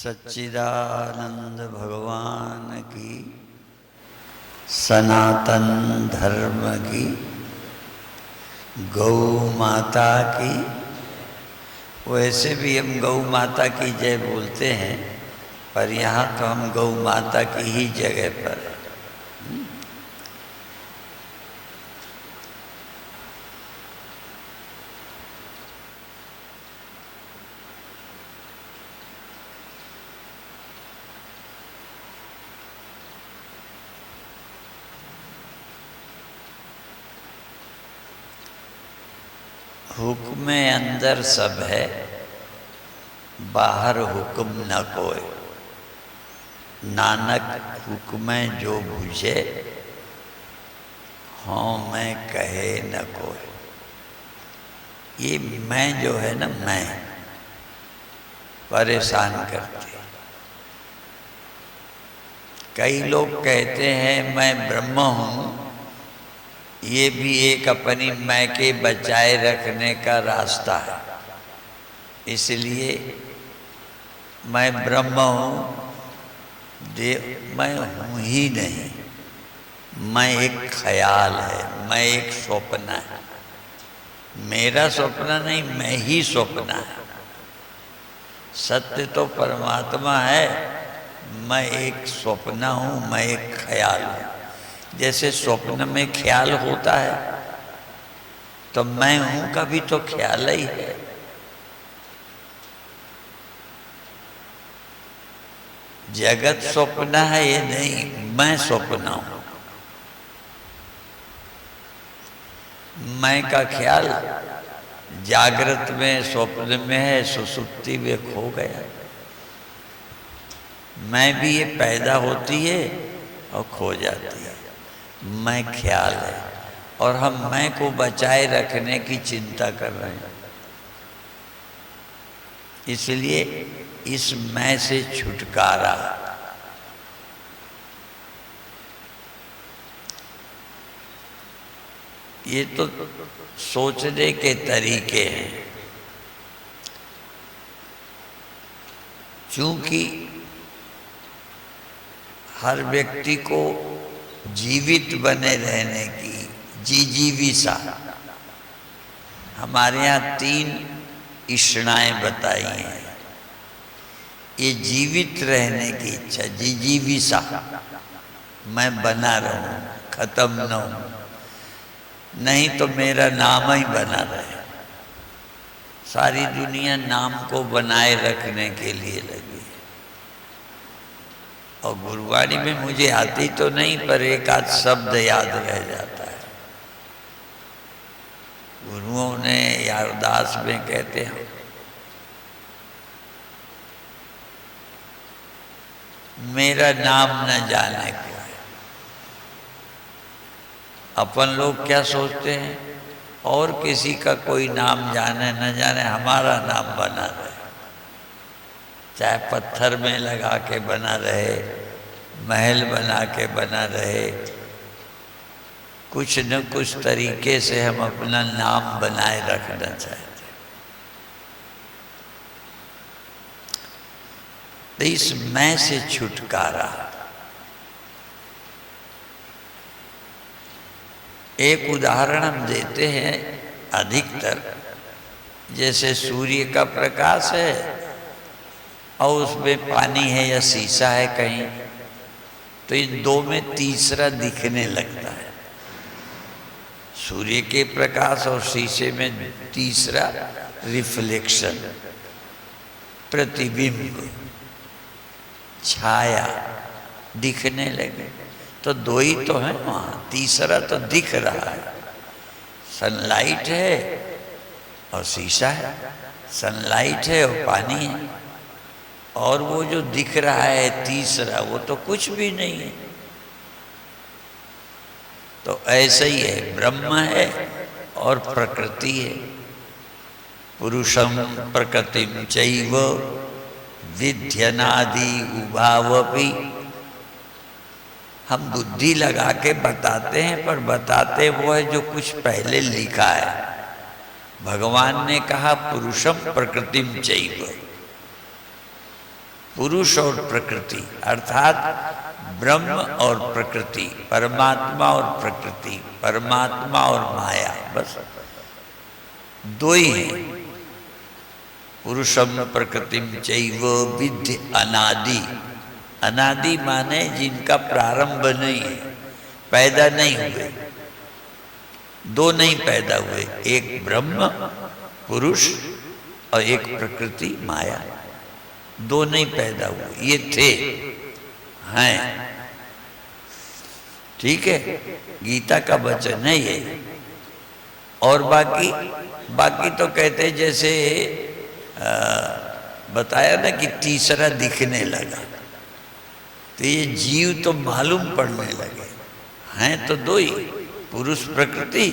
सच्चिदानंद भगवान की, सनातन धर्म की, गौ माता की। वैसे भी हम गौ माता की जय बोलते हैं, पर यहाँ तो हम गौ माता की ही जगह पर हैं। हुक्म अंदर सब है, बाहर हुक्म न कोय। नानक हुक्म जो बुझे, हाँ मैं कहे न कोय। ये मैं जो है ना, मैं परेशान करते। कई लोग कहते हैं मैं ब्रह्म हूँ, ये भी एक अपनी मैं के बचाए रखने का रास्ता है। इसलिए मैं ब्रह्म हूँ, मैं हूँ ही नहीं। मैं एक ख्याल है, मैं एक स्वप्न है। मेरा स्वप्न नहीं, मैं ही स्वप्न है। सत्य तो परमात्मा है, मैं एक स्वप्न हूँ, मैं एक ख्याल हूँ। जैसे स्वप्न में ख्याल होता है, तो मैं हूं का भी तो ख्याल ही है। जगत स्वप्न है ये नहीं, मैं स्वप्न हूं। मैं का ख्याल जागृत में, स्वप्न में है, सुसुप्ति में खो गया। मैं भी ये पैदा होती है और खो जाती है। मैं ख्याल है, और हम मैं को बचाए रखने की चिंता कर रहे हैं। इसलिए इस मैं से छुटकारा, ये तो सोचने के तरीके हैं। क्योंकि हर व्यक्ति को जीवित बने रहने की जिजीविषा, हमारे यहाँ 3 इच्छाएं बताई हैं। ये जीवित रहने की इच्छा, जिजीविषा, मैं बना रहूं, खत्म न हूं, नहीं तो मेरा नाम ही बना रहे। सारी दुनिया नाम को बनाए रखने के लिए लगी। और गुरुवाणी में मुझे आती तो नहीं, पर एक आध शब्द याद रह जाता है। गुरुओं ने यारदास में कहते हैं, मेरा नाम न जाने को है। अपन लोग क्या सोचते हैं, और किसी का कोई नाम जाने न जाने, हमारा नाम बना रहे। चाहे पत्थर में लगा के बना रहे, महल बना के बना रहे, कुछ न कुछ तरीके से हम अपना नाम बनाए रखना चाहते। तो इस मैं से छुटकारा, एक उदाहरण हम देते हैं अधिकतर। जैसे सूर्य का प्रकाश है और उसमें पानी है या शीशा है कहीं, तो इन 2 में तीसरा दिखने लगता है। सूर्य के प्रकाश और शीशे में तीसरा रिफ्लेक्शन, प्रतिबिंब, छाया दिखने लगे। तो 2 ही तो है वहां, तीसरा तो दिख रहा है। सनलाइट है और शीशा है, सनलाइट है और पानी है, और वो जो दिख रहा है तीसरा, वो तो कुछ भी नहीं है। तो ऐसा ही है, ब्रह्म है और प्रकृति है। पुरुषम प्रकृतिम चैव विध्यनादि उभावपि। हम बुद्धि लगा के बताते हैं, पर बताते वो है जो कुछ पहले लिखा है। भगवान ने कहा पुरुषम प्रकृतिम चैव, पुरुष और प्रकृति, अर्थात ब्रह्म और प्रकृति, परमात्मा और प्रकृति, परमात्मा और माया, बस दो ही हैं। पुरुषम प्रकृतिम चैव विद्धि अनादि। अनादि माने जिनका प्रारंभ नहीं है, पैदा नहीं हुए। दो नहीं पैदा हुए, एक ब्रह्म पुरुष और एक प्रकृति माया, दो नहीं पैदा हुए, ये थे, हैं। ठीक है, गीता का वचन है ये। और बाकी तो कहते जैसे बताया ना कि तीसरा दिखने लगा, तो ये जीव तो मालूम पड़ने लगे, हैं तो दो ही, पुरुष प्रकृति।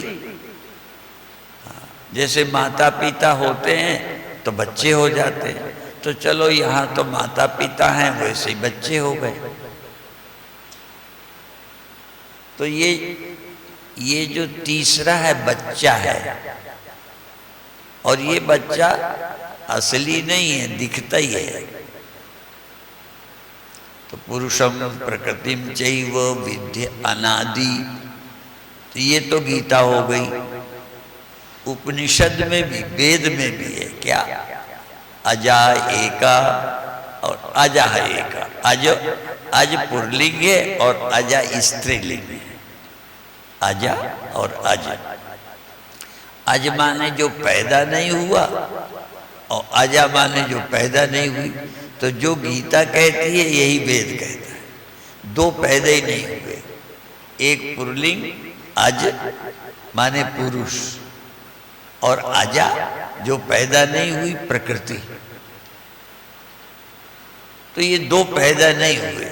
जैसे माता पिता होते हैं तो बच्चे हो जाते हैं, तो चलो यहाँ तो माता पिता हैं, वैसे ही बच्चे हो गए। तो ये जो तीसरा है बच्चा है, और ये बच्चा असली नहीं है, दिखता ही है। तो पुरुषम प्रकृतिम चैव विद्धि अनादि, तो ये तो गीता हो गई। उपनिषद में भी, वेद में भी है क्या, अजा एका और अजा एका। अज पुरलिंग है और अजा स्त्रीलिंग है। अजा और अज माने जो पैदा नहीं हुआ, और अजा माने जो पैदा नहीं हुई। तो जो गीता कहती है यही वेद कहता है, दो पैदा ही नहीं हुए, एक पुरलिंग अज माने पुरुष, और अजा जो पैदा नहीं हुई प्रकृति। तो ये दो पैदा नहीं हुए,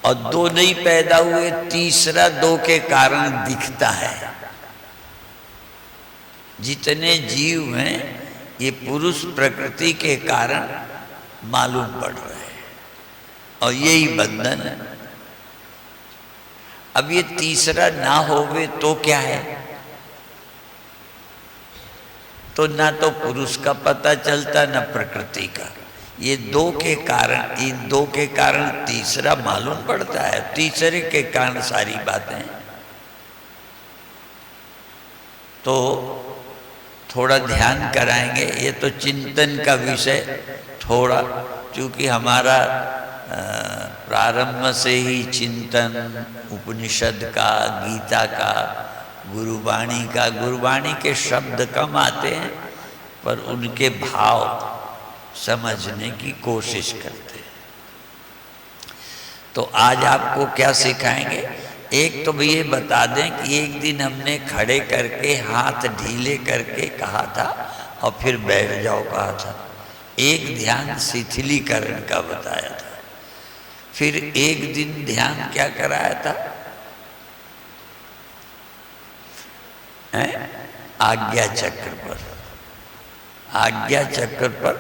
और दो नहीं पैदा हुए, तीसरा दो के कारण दिखता है। जितने जीव हैं ये पुरुष प्रकृति के कारण मालूम पड़ रहे हैं, और यही बंधन है। अब ये तीसरा ना होवे तो क्या है, तो ना तो पुरुष का पता चलता ना प्रकृति का। ये दो के कारण, इन दो के कारण तीसरा मालूम पड़ता है, तीसरे के कारण सारी बातें। तो थोड़ा ध्यान कराएंगे, ये तो चिंतन का विषय थोड़ा, क्योंकि हमारा प्रारंभ से ही चिंतन उपनिषद का, गीता का, गुरुवाणी का। गुरुवाणी के शब्द कम आते हैं, पर उनके भाव समझने की कोशिश करते हैं। तो आज आपको क्या सिखाएंगे, एक तो ये बता दें कि एक दिन हमने खड़े करके हाथ ढीले करके कहा था, और फिर बैठ जाओ कहा था। एक ध्यान शिथिलीकरण का बताया था। फिर एक दिन ध्यान क्या कराया था, आज्ञा चक्र पर। आज्ञा चक्र पर,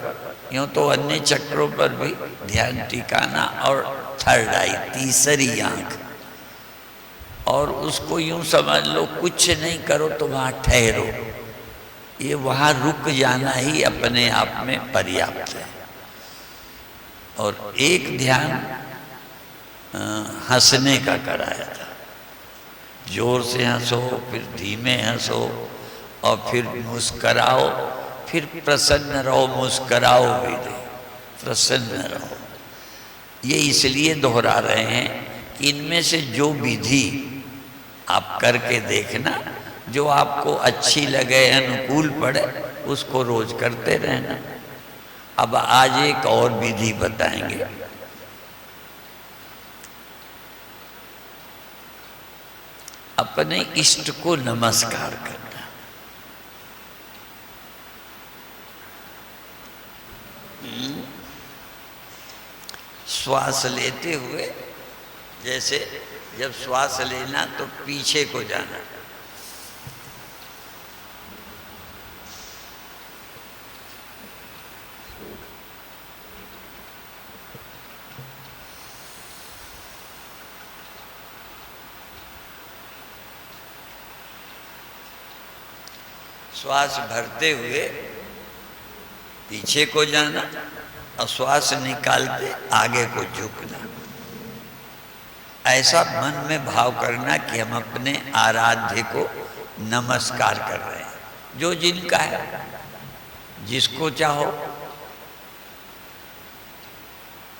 यूं तो अन्य चक्रों पर भी ध्यान टिकाना, और थर्ड आई, तीसरी आंख। और उसको यूं समझ लो, कुछ नहीं करो तो वहां ठहरो, ये वहां रुक जाना ही अपने आप में पर्याप्त है। और एक ध्यान हंसने का कराया था, जोर से हंसो, फिर धीमे हंसो, और फिर मुस्कराओ, फिर प्रसन्न रहो, मुस्कराओ भी नहीं, प्रसन्न रहो। ये इसलिए दोहरा रहे हैं कि इनमें से जो विधि आप करके देखना, जो आपको अच्छी लगे, अनुकूल पड़े, उसको रोज करते रहना। अब आज एक और विधि बताएंगे। अपने इष्ट को नमस्कार करना। श्वास लेते हुए, जैसे जब श्वास लेना तो पीछे को जाना, श्वास भरते हुए पीछे को जाना, और श्वास निकालते आगे को झुकना। ऐसा मन में भाव करना कि हम अपने आराध्य को नमस्कार कर रहे हैं, जो जिनका है, जिसको चाहो।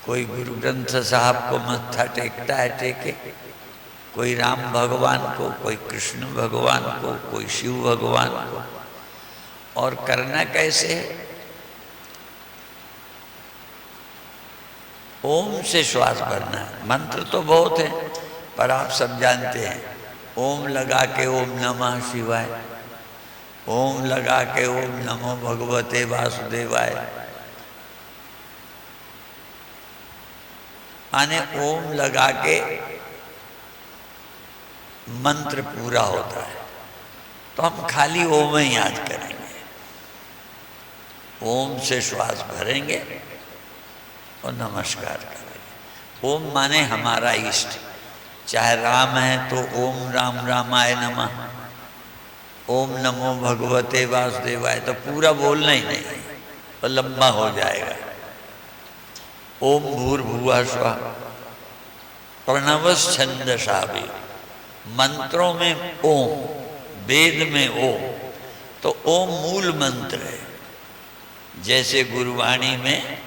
कोई गुरु ग्रंथ साहब को मत्था टेकता है, टेके। कोई राम भगवान को, कोई कृष्ण भगवान को, कोई शिव भगवान को। और करना कैसे है? ओम से श्वास भरना है। मंत्र तो बहुत है, पर आप सब जानते हैं, ओम लगा के ओम नमः शिवाय, ओम लगा के ओम नमो भगवते वासुदेवाय, माने ओम लगा के मंत्र पूरा होता है। तो हम खाली ओम ही याद करेंगे, ओम से श्वास भरेंगे और नमस्कार करेंगे। ओम माने हमारा इष्ट, चाहे राम है तो ओम राम रामाय नमः, ओम नमो भगवते वासुदेवाय, तो पूरा बोलना ही नहीं, तो लंबा हो जाएगा। ओम भूर्भुवः स्वः, प्रणवस् छंदसा भी, मंत्रों में ओम, वेद में ओम, तो ओम मूल मंत्र है। जैसे गुरुवाणी में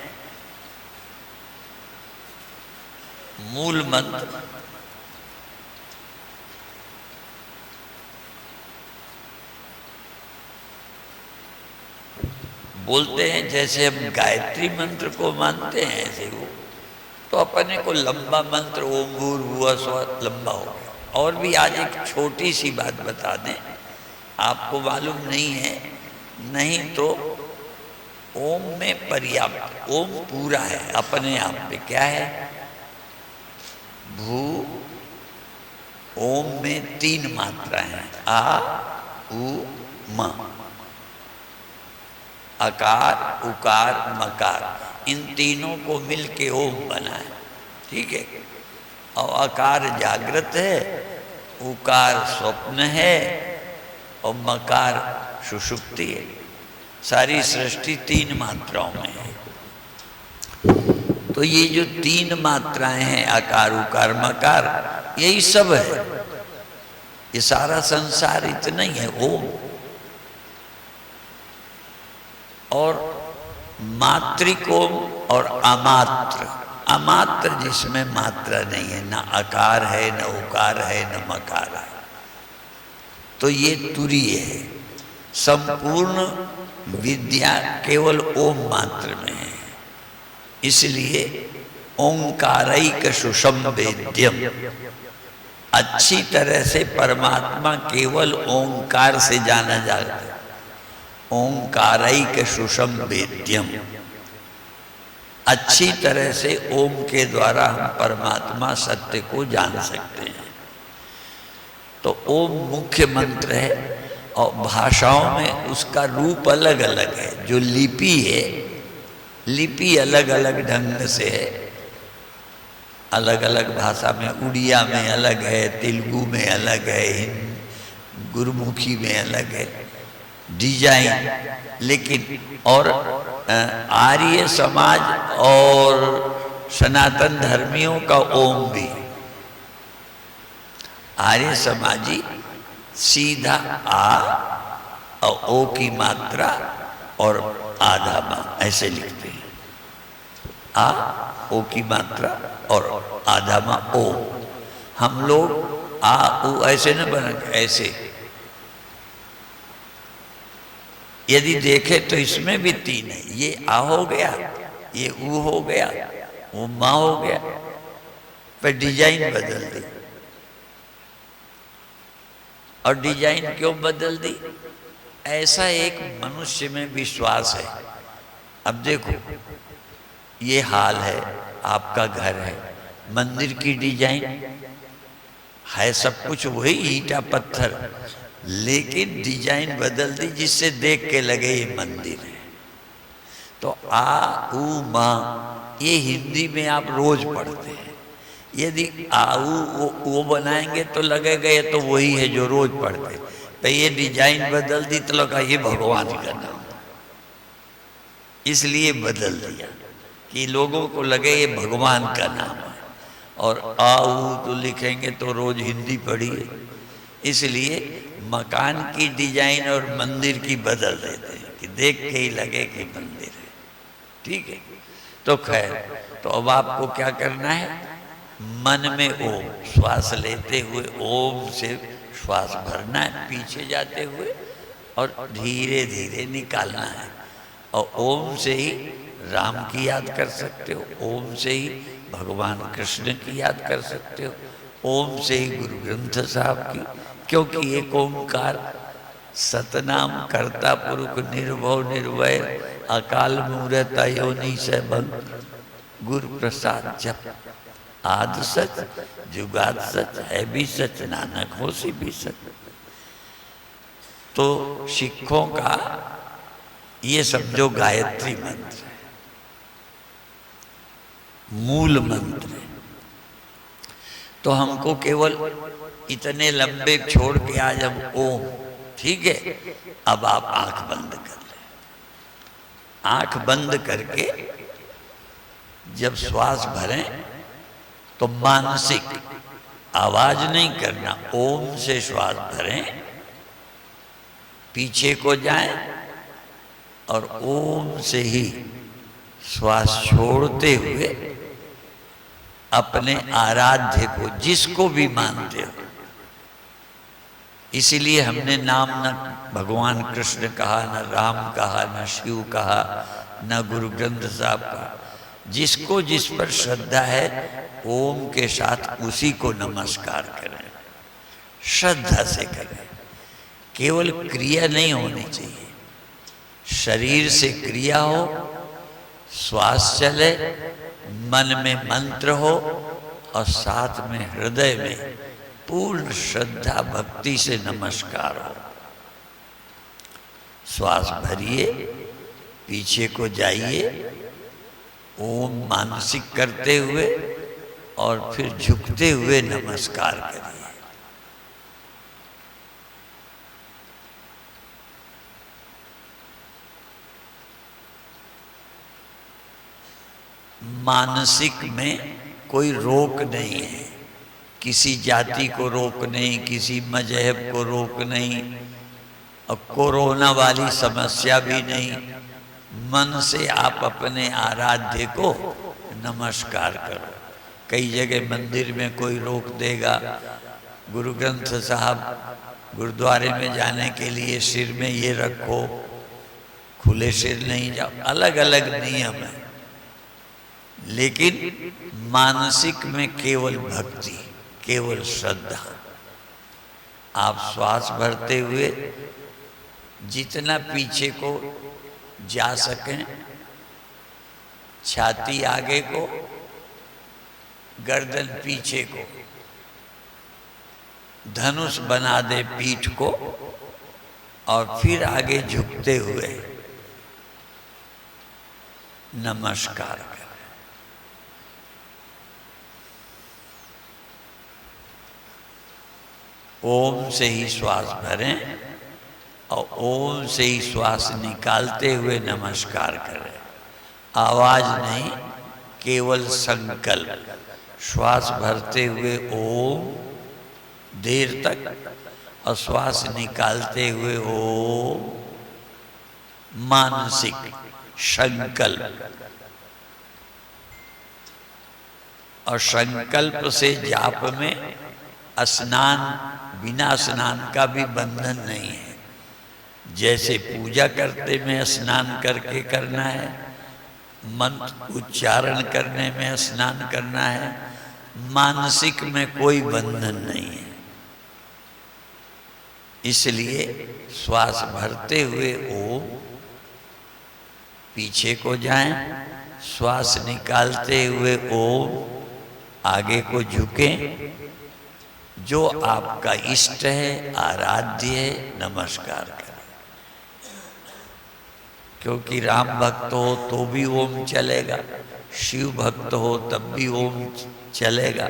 मूल मंत्र बोलते हैं, जैसे हम गायत्री मंत्र को मानते हैं, ऐसे वो तो अपने को लंबा मंत्र ओम भूर्भुवः स्वः लंबा हो गया। और भी आज एक छोटी सी बात बता दें, आपको मालूम नहीं है, नहीं तो ओम में पर्याप्त, ओम पूरा है अपने आप में। क्या है? भू, ओम में 3 मात्राएं हैं, आ उ म, अकार उकार मकार, इन तीनों को मिलके ओम बना है। ठीक है? और अकार जागृत है, उकार स्वप्न है और मकार सुषुप्ति है। सारी सृष्टि 3 मात्राओं में है। तो ये जो 3 मात्राएं हैं, आकार उकार मकार, यही सब है। ये सारा संसार इतना ही है, ओम। और मात्रिक ओम और अमात्र, अमात्र जिसमें मात्रा नहीं है, ना आकार है, न उकार है, न मकार है, तो ये तुरीय है। संपूर्ण विद्या केवल ओम मात्र में है। इसलिए ओंकारैक सुसंवेद्यम, अच्छी तरह से परमात्मा केवल ओंकार से जाना जाता है। ओंकारैक सुसंवेद्यम, अच्छी तरह से ओम के द्वारा हम परमात्मा सत्य को जान सकते हैं। तो ओम मुख्य मंत्र है और भाषाओं में उसका रूप अलग अलग है। जो लिपि है, लिपि अलग अलग ढंग से है, अलग अलग भाषा में। उड़िया में अलग है, तेलुगु में अलग है, गुरुमुखी में अलग है डिजाइन। लेकिन और आर्य समाज और सनातन धर्मियों का ओम भी, आर्य समाजी सीधा आ और ओ की मात्रा और आधा मा ऐसे लिखते हैं। आ ओ की मात्रा और आधा मा ओ। हम लोग आ ओ ऐसे न बना, ऐसे। यदि देखे तो इसमें भी 3 है। ये आ हो गया, ये ऊ हो गया, वो मा हो गया, पर डिजाइन बदल दी। और डिजाइन क्यों बदल दी? ऐसा एक मनुष्य में विश्वास है। अब देखो, ये हाल है, आपका घर है, मंदिर की डिजाइन है, सब कुछ वही ईंटा पत्थर, लेकिन डिजाइन बदल दी जिससे देख के लगे ये मंदिर है। तो आ ऊ मा ये हिंदी में आप रोज पढ़ते हैं। यदि आऊ वो बनाएंगे तो लगेगा ये तो वही है जो रोज पढ़ते। तो ये डिजाइन बदल दी तो लगा ये भगवान का नाम, इसलिए बदल दिया कि लोगों को लगे ये भगवान का नाम है, और आऊ तो लिखेंगे तो रोज हिंदी पढ़ी है, इसलिए मकान की डिजाइन और मंदिर की बदल देते हैं कि देख के ही लगे कि मंदिर है। ठीक है, तो खैर, तो अब आपको क्या करना है, मन में ओम, श्वास लेते हुए ओम से श्वास भरना है पीछे जाते हुए, और धीरे धीरे निकालना है। और ओम से ही राम की याद कर सकते हो, ओम से ही भगवान कृष्ण की याद कर सकते हो, ओम से ही गुरु ग्रंथ साहब की, क्योंकि एक ओंकार सतनाम कर्ता पुरुष निर्भव निर्वय अकाल मूर्त अयोनि से भंग गुरु प्रसाद जप आद सच जुगाद सच है भी सच नानक होसी भी सच। तो सिखों का ये समझो गायत्री मंत्र है, मूल मंत्र है। तो हमको केवल इतने लंबे छोड़ के आज हम ओम, ठीक है, अब आप आंख बंद कर लें। आंख बंद करके जब श्वास भरें तो मानसिक, आवाज नहीं करना, ओम से श्वास भरें, पीछे को जाएं और ओम से ही श्वास छोड़ते हुए अपने आराध्य को, जिसको भी मानते हो, इसीलिए हमने नाम न भगवान कृष्ण कहा, न राम कहा, न शिव कहा, न गुरु ग्रंथ साहब कहा, जिसको जिस पर श्रद्धा है ओम के साथ उसी को नमस्कार करें, श्रद्धा से करें। केवल क्रिया नहीं होनी चाहिए, शरीर से क्रिया हो, श्वास चले, मन में मंत्र हो, और साथ में हृदय में पूर्ण श्रद्धा भक्ति से नमस्कार हो। श्वास भरिए, पीछे को जाइए, ओम मानसिक करते हुए, और फिर झुकते हुए नमस्कार करिए। मानसिक में कोई रोक नहीं है, किसी जाति को रोक नहीं, किसी मजहब को रोक नहीं, और कोरोना वाली समस्या भी नहीं। मन से आप अपने आराध्य को नमस्कार करो। कई जगह मंदिर में कोई रोक देगा, गुरु ग्रंथ साहब गुरुद्वारे में जाने के लिए सिर में ये रखो, खुले सिर नहीं जाओ, अलग अलग नियम है। लेकिन मानसिक में केवल भक्ति, केवल श्रद्धा। आप श्वास भरते हुए जितना पीछे को जा सकें, छाती आगे को, गर्दन पीछे को, धनुष बना दे पीठ को, और फिर आगे झुकते हुए नमस्कार करें। ओम से ही श्वास भरें और ओम से ही श्वास निकालते हुए नमस्कार करें। आवाज नहीं, केवल संकल्प। श्वास भरते हुए ओम देर तक, और श्वास निकालते हुए ओम मानसिक संकल्प। और संकल्प से जाप में स्नान, बिना स्नान का भी बंधन नहीं है। जैसे पूजा करते में स्नान करके करना है, मंत्र उच्चारण करने में स्नान करना है, मानसिक में कोई बंधन नहीं है। इसलिए श्वास भरते हुए ओम, पीछे को जाएं, श्वास निकालते हुए ओम, आगे को झुकें। जो आपका इष्ट है, आराध्य है, नमस्कार करें। क्योंकि राम भक्त हो तो भी ओम चलेगा, शिव भक्त हो तब भी ओम चलेगा,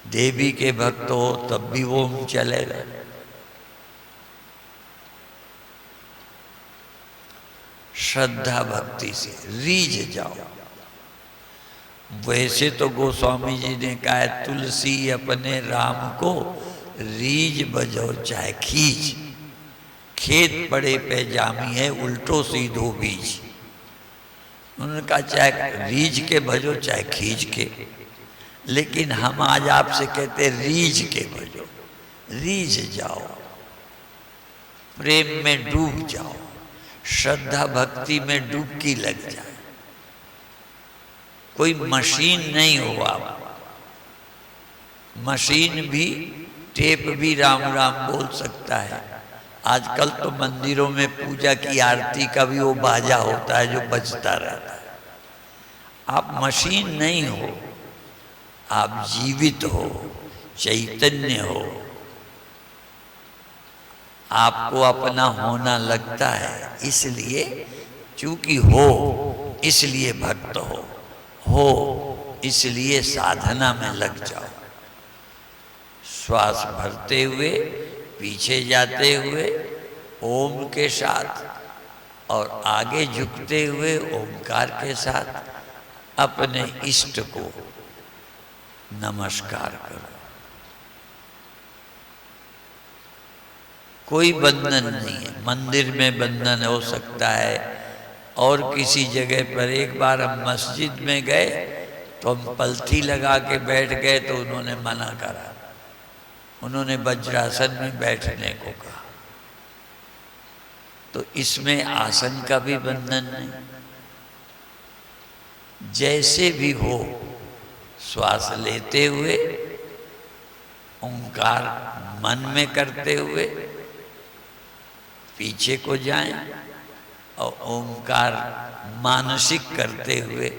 देवी के भक्त हो तब भी ओम चलेगा। श्रद्धा भक्ति से रीझ जाओ। वैसे तो गोस्वामी जी ने कहा है, तुलसी अपने राम को रीझ बजो चाहे खींच, खेत पड़े पे जामी है उल्टो सीधो बीज। उन्होंने कहा चाहे रीझ के भजो चाहे खींच के, लेकिन हम आज आपसे कहते रीझ के भजो, रीझ जाओ, प्रेम में डूब जाओ, श्रद्धा भक्ति में डुबकी लग जाए। कोई मशीन नहीं हो आप, मशीन भी टेप भी राम राम बोल सकता है। आजकल तो मंदिरों में पूजा की आरती का भी वो बाजा होता है जो बजता रहता है। आप मशीन नहीं हो, आप जीवित हो, चैतन्य हो। आपको अपना होना लगता है, इसलिए चूंकि हो इसलिए भक्त हो इसलिए साधना में लग जाओ। श्वास भरते हुए पीछे जाते हुए ओम के साथ और आगे झुकते हुए ओमकार के साथ अपने इष्ट को नमस्कार करो। कोई बंधन नहीं है। मंदिर में बंधन हो सकता है और किसी जगह पर। एक बार हम मस्जिद में गए तो हम पलथी लगा के बैठ गए तो उन्होंने मना करा, उन्होंने वज्रासन में बैठने को कहा। तो इसमें आसन का भी बंधन नहीं। जैसे भी हो, श्वास लेते हुए ओंकार मन में करते हुए पीछे को जाएं और ओंकार मानसिक करते हुए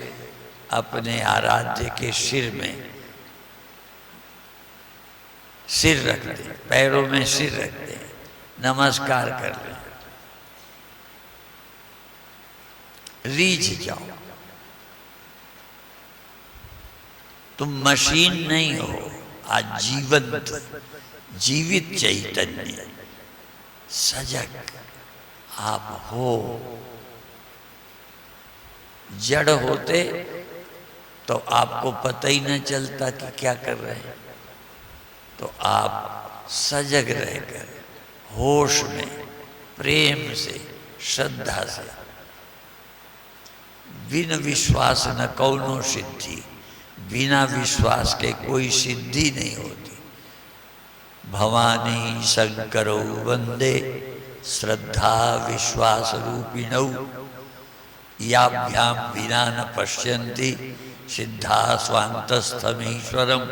अपने आराध्य के सिर में सिर रख दें, पैरों में सिर रख दें, नमस्कार कर लें, रीझ जाओ। तुम मशीन नहीं हो, आज जीवंत जीवित चैतन्य सजग आप हो। जड़ होते तो आपको पता ही न चलता कि क्या कर रहे हैं। तो आप सजग रहकर होश में प्रेम से श्रद्धा से, बिन विश्वास न कौनो सिद्धि, बिना विश्वास के कोई सिद्धि नहीं होती। भवानी शंकरौ वंदे श्रद्धा विश्वास रूपिणौ, याभ्याम बिना न पश्यन्ति सिद्धा स्वांतस्थमीश्वरम।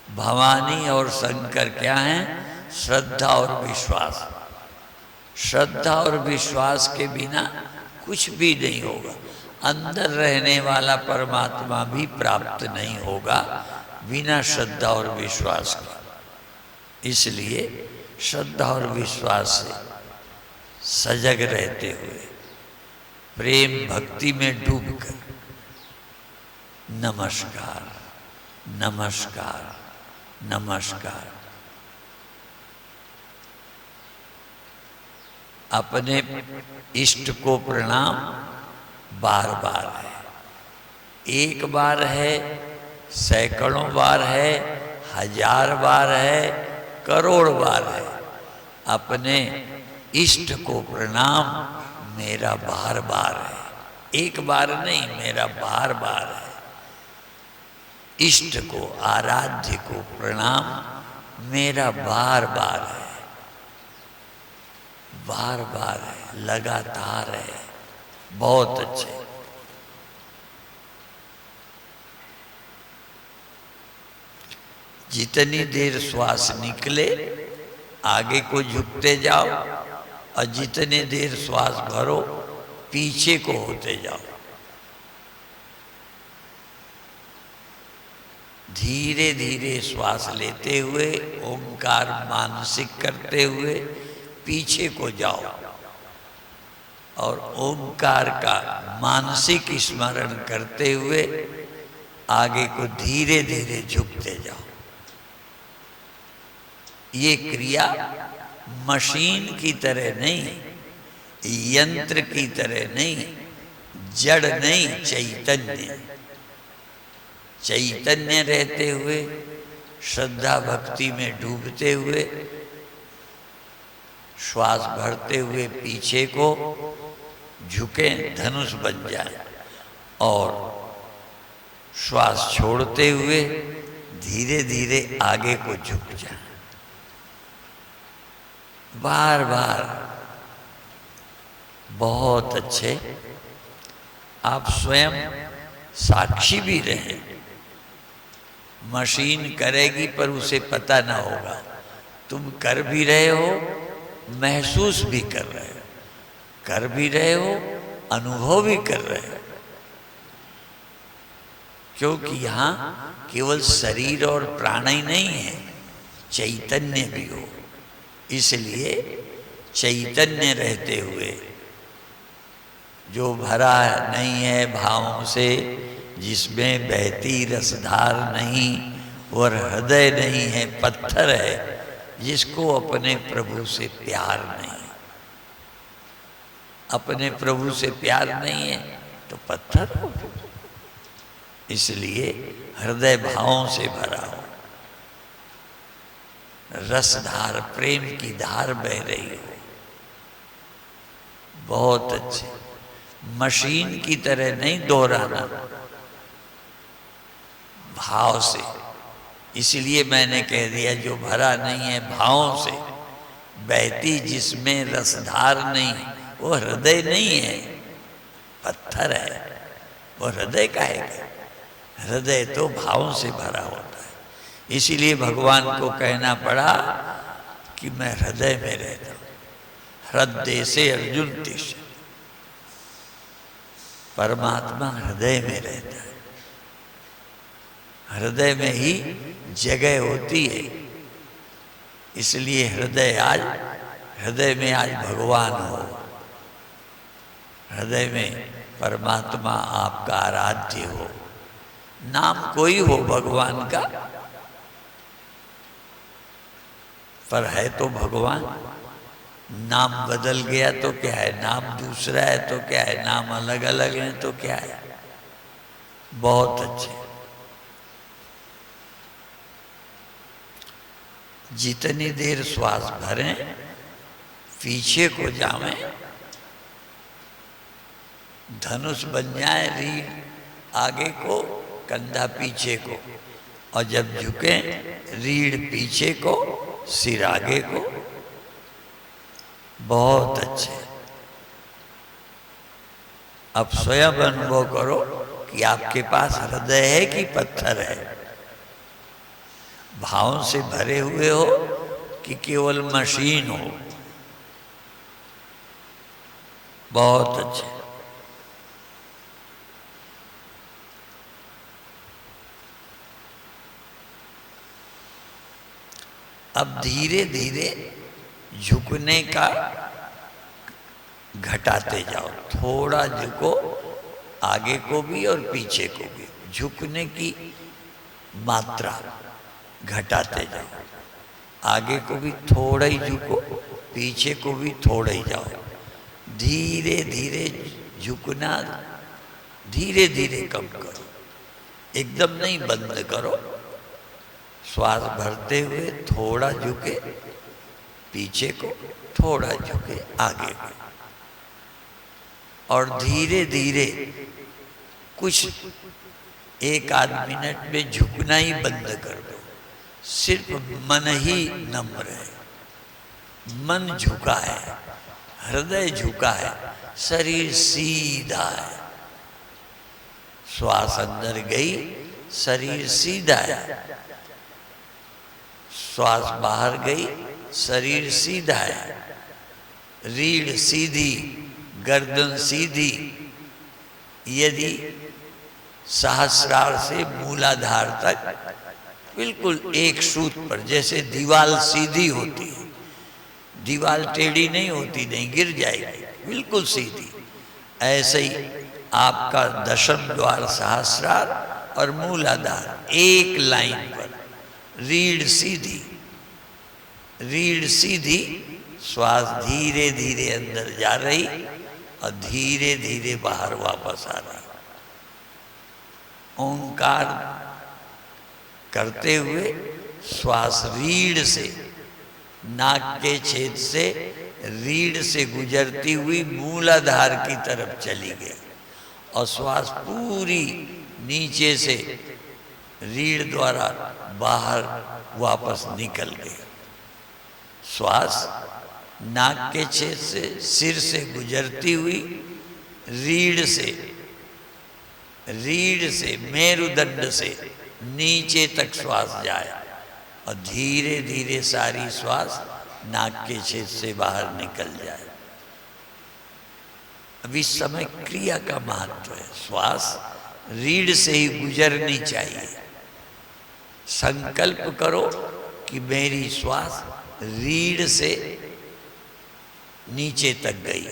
भवानी और शंकर क्या हैं? श्रद्धा और विश्वास। श्रद्धा और विश्वास के बिना कुछ भी नहीं होगा। अंदर रहने वाला परमात्मा भी प्राप्त नहीं होगा बिना श्रद्धा और विश्वास के। इसलिए श्रद्धा और विश्वास से सजग रहते हुए प्रेम भक्ति में डूबकर नमस्कार नमस्कार नमस्कार। अपने इष्ट को प्रणाम बार बार है, एक बार है, सैकड़ों बार है, हजार बार है, करोड़ बार है। अपने इष्ट को प्रणाम मेरा बार बार है, एक बार नहीं, मेरा बार बार है। इष्ट को आराध्य को प्रणाम मेरा बार बार है, बार बार है, लगातार है। बहुत अच्छे। जितनी देर श्वास निकले आगे को झुकते जाओ और जितने देर श्वास भरो पीछे को होते जाओ। धीरे धीरे श्वास लेते हुए ओंकार मानसिक करते हुए पीछे को जाओ और ओंकार का मानसिक स्मरण करते हुए आगे को धीरे धीरे झुकते जाओ। ये क्रिया मशीन की तरह नहीं, यंत्र की तरह नहीं, जड़ नहीं, चैतन्य। चैतन्य रहते हुए, श्रद्धा भक्ति में डूबते हुए, श्वास भरते हुए पीछे को झुके, धनुष बन जाए, और श्वास छोड़ते हुए धीरे धीरे आगे को झुक जाए। बार बार। बहुत अच्छे। आप स्वयं साक्षी भी रहें। मशीन करेगी पर उसे पता ना होगा, तुम कर भी रहे हो, महसूस भी कर रहे हो, कर भी रहे हो, अनुभव भी कर रहे हो। क्योंकि यहाँ केवल शरीर और प्राण ही नहीं है, चैतन्य भी हो। इसलिए चैतन्य रहते हुए, जो भरा नहीं है भावों से, जिसमें बहती रसधार नहीं, और हृदय नहीं है, पत्थर है, जिसको अपने प्रभु से प्यार नहीं। अपने प्रभु से प्यार नहीं है तो पत्थर हो। इसलिए हृदय भावों से भरा हो, रसधार प्रेम की धार बह रही हो। बहुत अच्छे। मशीन की तरह नहीं दोहराना, भाव से। इसलिए मैंने कह दिया, जो भरा नहीं है भावों से, बहती जिसमें रसधार नहीं, वो हृदय नहीं है, पत्थर है। वो हृदय का है। हृदय तो भावों से भरा होता है। इसीलिए भगवान को कहना पड़ा कि मैं हृदय में रहता हूं। हृदय से अर्जुन तिष्ठ। परमात्मा हृदय में रहता है। हृदय में ही जगह होती है। इसलिए हृदय में आज भगवान हो। हृदय में परमात्मा आपका आराध्य हो। नाम कोई हो भगवान का, पर है तो भगवान। नाम बदल गया तो क्या है, नाम दूसरा है तो क्या है, नाम अलग अलग है तो क्या है। बहुत अच्छे। जितनी देर श्वास भरें, पीछे को जावें, धनुष बन जाए, रीढ़ आगे को, कंधा पीछे को, और जब झुके, रीढ़ पीछे को, सिर आगे को। बहुत अच्छे। अब स्वयं अनुभव करो कि आपके पास हृदय है कि पत्थर है। भावों से भरे हुए हो कि केवल मशीन हो। बहुत अच्छे। अब धीरे धीरे झुकने का घटाते जाओ। थोड़ा झुको, आगे को भी और पीछे को भी। झुकने की मात्रा घटाते जाओ। आगे को भी थोड़ा ही झुको, पीछे को भी थोड़ा ही जाओ। धीरे धीरे झुकना धीरे धीरे कम करो, एकदम नहीं बंद करो। श्वास भरते हुए थोड़ा झुके पीछे को, थोड़ा झुके आगे को, और धीरे धीरे कुछ 1 आध मिनट में झुकना ही बंद कर दो। सिर्फ मन ही नम्र है। मन झुका है, हृदय झुका है, शरीर सीधा है। श्वास अंदर गई, शरीर सीधा है। श्वास बाहर गई, शरीर सीधा है। रीढ़ सीधी, गर्दन सीधी। यदि सहस्रार से मूलाधार तक बिल्कुल एक सूत पर, जैसे दीवार सीधी होती है, दीवार टेढ़ी नहीं होती, नहीं गिर जाएगी, बिल्कुल सीधी। ऐसे ही आपका दशम द्वार सहस्रार और मूलाधार एक लाइन पर, रीढ़ सीधी, रीढ़ सीधी, श्वास धीरे धीरे अंदर जा रही और धीरे धीरे बाहर वापस आ रही। ओंकार करते हुए श्वास रीढ़ से, नाक के छेद से, रीढ़ से गुजरती हुई मूलाधार की तरफ चली गई और श्वास पूरी नीचे से रीढ़ द्वारा बाहर वापस निकल गई। श्वास नाक के छेद से, सिर से गुजरती हुई रीढ़ से मेरुदंड से नीचे तक श्वास जाए और धीरे धीरे सारी श्वास नाक के छेद से बाहर निकल जाए। अब इस समय क्रिया का महत्व है। श्वास रीढ़ से ही गुजरनी चाहिए। संकल्प करो कि मेरी श्वास रीढ़ से नीचे तक गई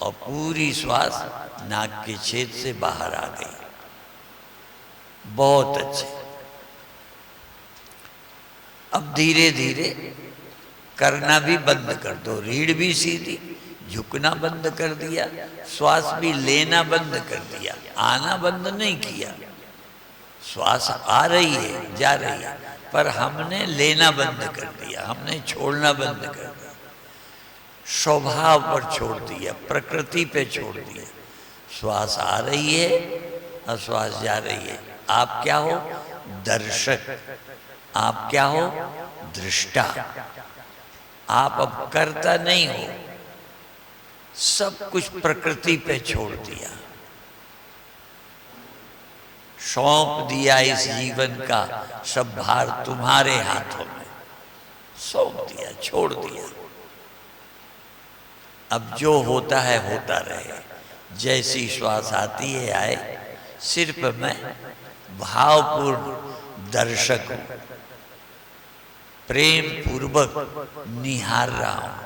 और पूरी श्वास नाक के छेद से बाहर आ गई। बहुत अच्छे। अब धीरे धीरे करना भी बंद कर दो। रीढ़ भी सीधी, झुकना बंद कर दिया, श्वास भी लेना बंद कर दिया, आना बंद नहीं किया। श्वास आ रही है, जा रही है, पर हमने लेना बंद कर दिया, हमने छोड़ना बंद कर दिया। स्वभाव पर छोड़ दिया, प्रकृति पे छोड़ दिया। श्वास आ रही है और श्वास जा रही है। आप क्या हो? दर्शक। आप क्या हो? दृष्टा। आप अब करता नहीं हो, सब कुछ प्रकृति पे छोड़ दिया, सौंप दिया। इस जीवन का सब भार तुम्हारे हाथों में सौंप दिया, छोड़ दिया। अब जो होता है होता रहे। जैसी श्वास आती है आए, सिर्फ मैं भावपूर्ण दर्शक हूं, प्रेम पूर्वक निहार रहा हूं।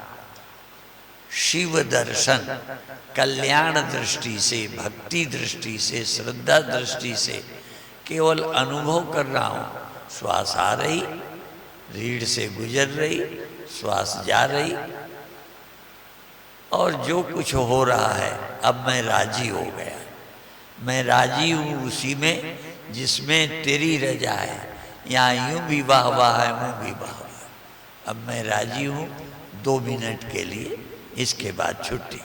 शिव दर्शन कल्याण दृष्टि से, भक्ति दृष्टि से, श्रद्धा दृष्टि से केवल अनुभव कर रहा हूं। श्वास आ रही, रीढ़ से गुजर रही, श्वास जा रही, और जो कुछ हो रहा है अब मैं राजी हो गया। मैं राजी हूं उसी में जिसमें तेरी रजा है। यहाँ यूं भी वाह वाह है, यूं भी वाह वाह। अब मैं राजी हूं 2 मिनट के लिए, इसके बाद छुट्टी।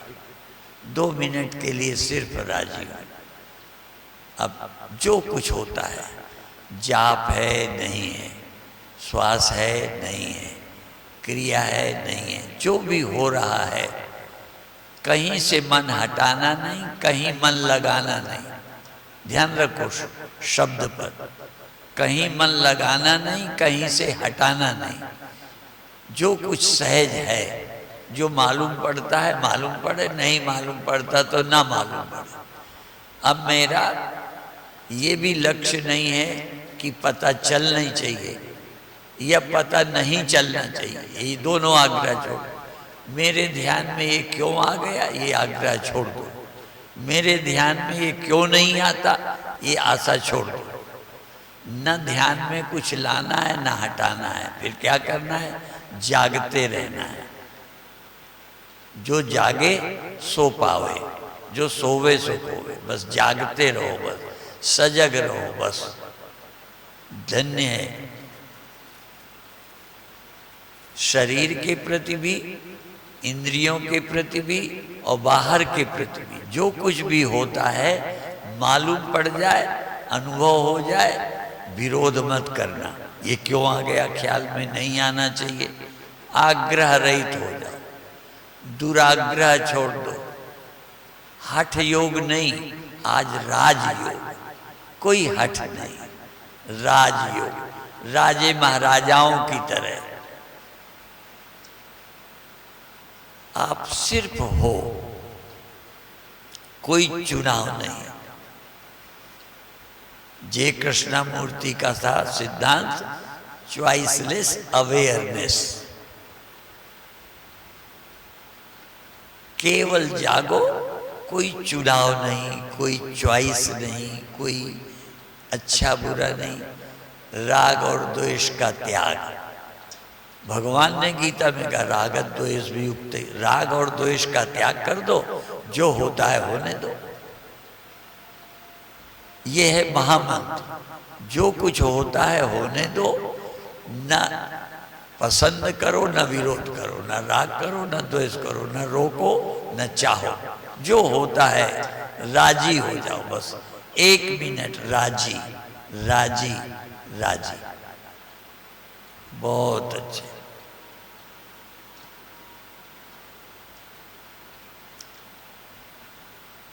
2 मिनट के लिए सिर्फ राजी हूं। अब जो कुछ होता है, जाप है नहीं है, श्वास है नहीं है, क्रिया है नहीं है, जो भी हो रहा है, कहीं से मन हटाना नहीं, कहीं मन लगाना नहीं। ध्यान रखो शब्द पर, कहीं मन लगाना नहीं, कहीं से हटाना नहीं। जो कुछ सहज है, जो मालूम पड़ता है मालूम पड़े, नहीं मालूम पड़ता तो ना मालूम पड़े। अब मेरा ये भी लक्ष्य नहीं है कि पता चल नहीं चाहिए या पता नहीं चलना चाहिए, ये दोनों आग्रह छोड़। मेरे ध्यान में ये क्यों आ गया, ये आग्रह छोड़ दो। मेरे ध्यान में ये क्यों नहीं आता, ये आशा छोड़ दो। न ध्यान में कुछ लाना है न हटाना है, फिर क्या करना है? जागते रहना है। जो जागे सो पावे, जो सोवे सो खोवे। बस जागते रहो, बस सजग रहो, बस। धन्य है शरीर के प्रति भी, इंद्रियों के प्रति भी और बाहर के प्रति भी। जो कुछ भी होता है मालूम पड़ जाए, अनुभव हो जाए, विरोध मत करना। ये क्यों आ गया ख्याल में, नहीं आना चाहिए। आग्रह रहित हो जाओ, दुराग्रह छोड़ दो। हठ योग नहीं, आज राजयोग। कोई हठ नहीं, राजयोग। राजे महाराजाओं की तरह आप सिर्फ हो, कोई चुनाव नहीं। जय कृष्णमूर्ति का था सिद्धांत, चॉइसलेस अवेयरनेस। केवल जागो, कोई चुनाव नहीं, कोई चॉइस नहीं, कोई अच्छा बुरा नहीं। राग और द्वेष का त्याग, भगवान ने गीता में कहा राग द्वेष भी युक्त, राग और द्वेष का त्याग कर दो, जो होता है होने दो। ये है महामंत्र, जो कुछ होता है होने दो, न पसंद करो न विरोध करो, न राग करो न द्वेष करो, न रोको न चाहो, जो होता है राजी हो जाओ बस। 1 मिनट राजी राजी राजी। बहुत अच्छे।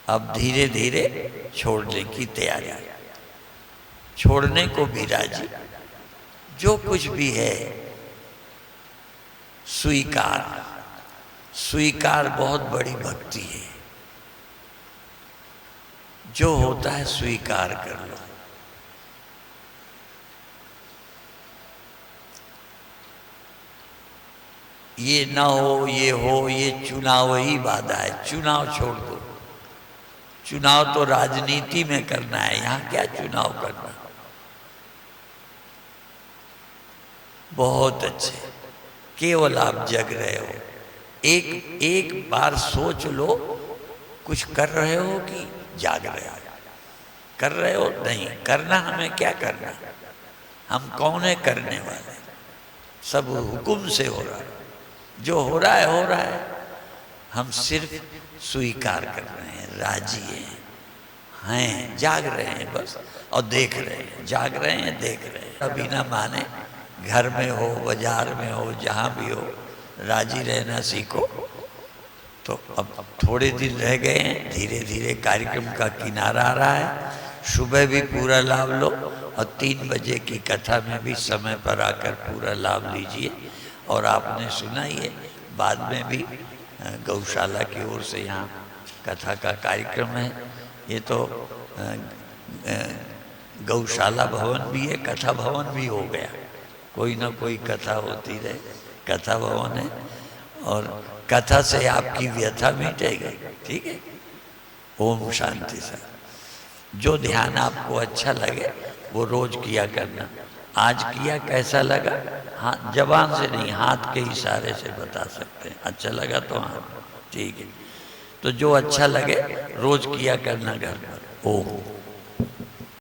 अब धीरे धीरे छोड़ने की तैयारी, छोड़ने को भी राजी, जो कुछ भी है स्वीकार। स्वीकार बहुत बड़ी भक्ति है। जो होता है स्वीकार कर लो। ये ना हो, ये हो, ये चुनाव ही बाधा है। चुनाव छोड़ दो। चुनाव तो राजनीति में करना है, यहां क्या चुनाव करना। बहुत अच्छे। केवल आप जग रहे हो। एक बार सोच लो, कुछ कर रहे हो कि जाग रहे हो। कर रहे हो नहीं करना, हमें क्या करना, हम कौन है करने वाले। सब हुक्म से हो रहा है, जो हो रहा है हो रहा है। हम सिर्फ स्वीकार कर रहे हैं, राजी हैं, जाग रहे हैं बस, और देख रहे हैं, जाग रहे हैं, देख रहे हैं। अभी ना माने, घर में हो, बाजार में हो, जहाँ भी हो, राजी रहना सीखो। तो अब थोड़े दिन रह गए हैं, धीरे धीरे कार्यक्रम का किनारा आ रहा है। सुबह भी पूरा लाभ लो, और 3 बजे की कथा में भी समय पर आकर पूरा लाभ लीजिए। और आपने सुना ही है, बाद में भी गौशाला की ओर से यहाँ कथा का कार्यक्रम है। ये तो गौशाला भवन भी है, कथा भवन भी हो गया। कोई ना कोई कथा होती रहे, कथा भवन है, और कथा से आपकी व्यथा मिटेगी। ठीक है। ओम शांति से। जो ध्यान आपको अच्छा लगे वो रोज किया करना। आज किया, कैसा लगा? हाँ, जबान से नहीं, हाथ के इशारे से बता सकते हैं। अच्छा लगा तो हाँ, ठीक है। तो जो अच्छा लगे रोज किया करना घर पर। ओम।